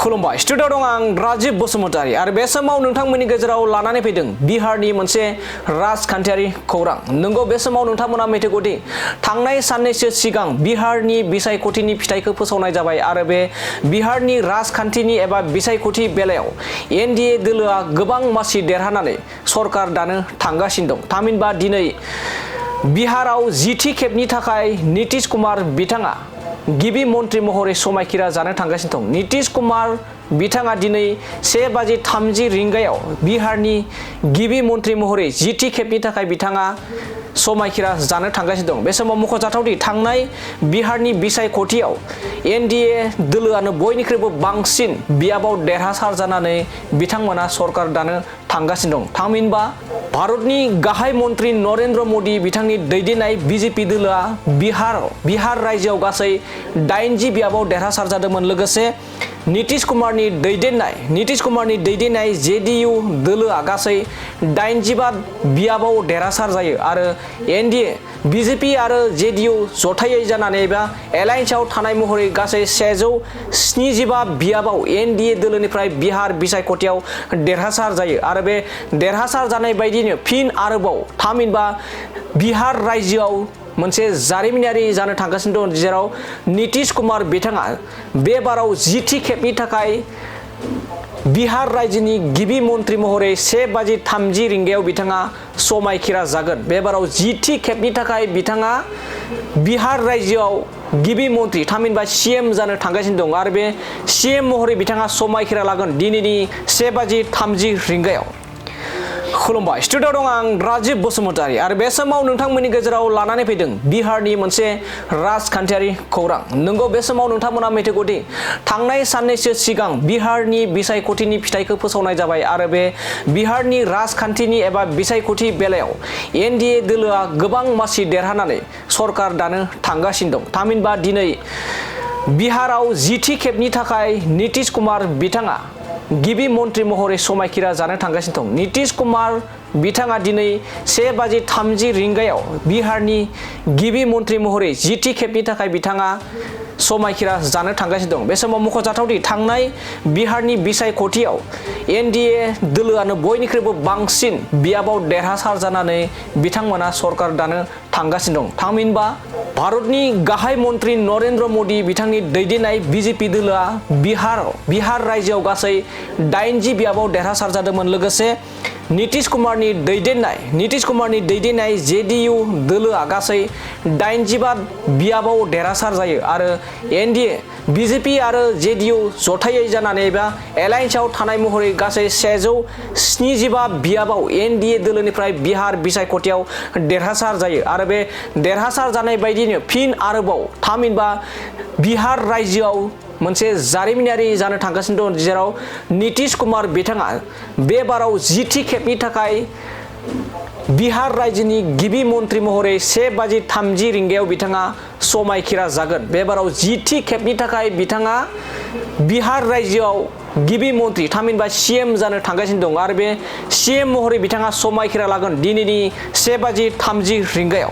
खुलुमबाय स्टुडिअ दं आं राजीव बसुमतारी आरो बे समाव नोंथांमोननि गेजेराव लानानै फैदों बिहारनि मोनसे राजखान्थियारि खौरां। नंगौ बे समाव नोंथांमोना मिथिगौदि थांनाय साननैसो सिगां बिहारनि बिसायख'थिनि फिथाइखौ फोसावनाय जाबाय आरो बे बिहारनि राजखान्थिनि एबा बिसायख'थि बेलायाव एनडिए दोलोआ गोबां मासि देरहानानै सरकार दानो थांगासिनो दं। थामहिनबा दिनै बिहाराव जिथि खेबनि थाखाय नितीश कुमार बिथाङा गिबि मन्त्रि महरै समायखिरा जानो थांगासिनो दं। नितीश कुमार बिथाङा दिनै 1:30 बिहारनि गिबि मन्त्रि महरै जिथि खेबनि थाखाय बिथाङा समायखिरा जानो थांगासिनो दं। बे समाव मख'जाथावदि थांनाय बिहारनि बिसायख'थियाव एनडिए दोलोआनो बयनिख्रुइबो बांसिन बियाबाव देरहासार जानानै बिथांमोना सरकार दानो थांगासिनो दं। थामहिनबा भारतनि गाहाय मन्त्रि नरेन्द्र मदि बिथांनि दैदेननाय बिजेपि दोलोआ बिहार रायजोआव गासै 80 बियाबाव देरहासार जादोंमोन। लोगोसे नितीश कुमारनि दैदेननाय जेडीयू दोलोआ गासै 85 बियाबाव देरहासार जायो आरो एनडिए बिजेपि आरो जेडीयू जथायै जानानै एबा एलायन्सआव थानाय महरै गासै 175 बियाबाव एनडिए दोलोनिफ्राय बिहार बिसायख'थियाव देरहासार जायो आरो बे देरहासार जानाय बायदिनो फिन आरोबाव थामहिनबा बिहार रायजोआव मोनसे जारिमिनारि जानो थांगासिनो दं, जेराव नितीश कुमार बिथाङा बे बाराव जिथि खेबनि थाखाय बिहार रायजोनि गिबि मन्त्रि महरै 1:30 बिथाङा समायखिरा जागोन। बे बाराव जिथि खेबनि थाखाय बिथाङा बिहार रायजोआव गिबि मन्त्रि थामहिनबा सीएम जानो थांगासिनो दं आरो बे सीएम महरै बिथाङा समायखिरा लागोन दिनैनि 1:30 खुलुमबाय स्टुडिअ दं आं राजीव बसुमतारी आरो बे समाव नोंथांमोननि गेजेराव लानानै फैदों बिहारनि मोनसे राजखान्थियारि खौरां। नंगौ बे समाव नोंथांमोना मिथिगौदि थांनाय साननैसो सिगां बिहारनि बिसायख'थिनि फिथाइखौ फोसावनाय जाबाय आरो बे बिहारनि राजखान्थिनि एबा बिसायख'थि बेलायाव एनडिए दोलोआ गोबां मासि देरहानानै सरकार दानो थांगासिनो दं। थामहिनबा दिनै बिहाराव जिथि खेबनि थाखाय नितीश कुमार बिथाङा गिबि मन्त्रि महरै समायखिरा जानो थांगासिनो दं। नितीश कुमार बिथाङा दिनै 1:30 बिहारनि गिबि मन्त्रि महरै जिथि खेबनि थाखाय बिथाङा समायखिरा जानो थांगासिनो दं। बे समाव मख'जाथावदि थांनाय बिहारनि बिसायख'थियाव एनडिए दोलोआनो बयनिख्रुइबो बांसिन बियाबाव देरहासार जानानै बिथांमोना सरकार दानो थांगासिनो दं। थामहिनबा भारतनि गाहाय मन्त्रि नरेन्द्र मदि बिथांनि दैदेननाय बिजेपि दोलोआ बिहार रायजोआव गासै 80 बियाबाव देरहासार जादोंमोन। लोगोसे नितीश कुमारनि दैदेननाय जेडीयू दोलोआ गासै 85 बियाबाव देरहासार जायो आरो एनडिए बिजेपि आरो जेडीयू जथायै जानानै एबा एलायन्सआव थानाय महरै गासै 175 बियाबाव एनडिए दोलोनिफ्राय बिहार बिसायख'थियाव देरहासार जायो आरो बे देरहासार जानाय बायदिनो फिन आरोबाव थामहिनबा बिहार रायजोआव मोनसे जारिमिनारि जानो थांगासिनो दं, जेराव नितीश कुमार बिथाङा बे बाराव जिथि खेबनि थाखाय बिहार रायजोनि गिबि मन्त्रि महरै 1:30 बिथाङा समायखिरा जागोन। बे बाराव जिथि खेबनि थाखाय बिथाङा बिहार रायजोआव गिबि मन्त्रि थामहिनबा सीएम जानो थांगासिनो दं आरो बे सीएम महरै बिथाङा समायखिरा लागोन दिनैनि 1:30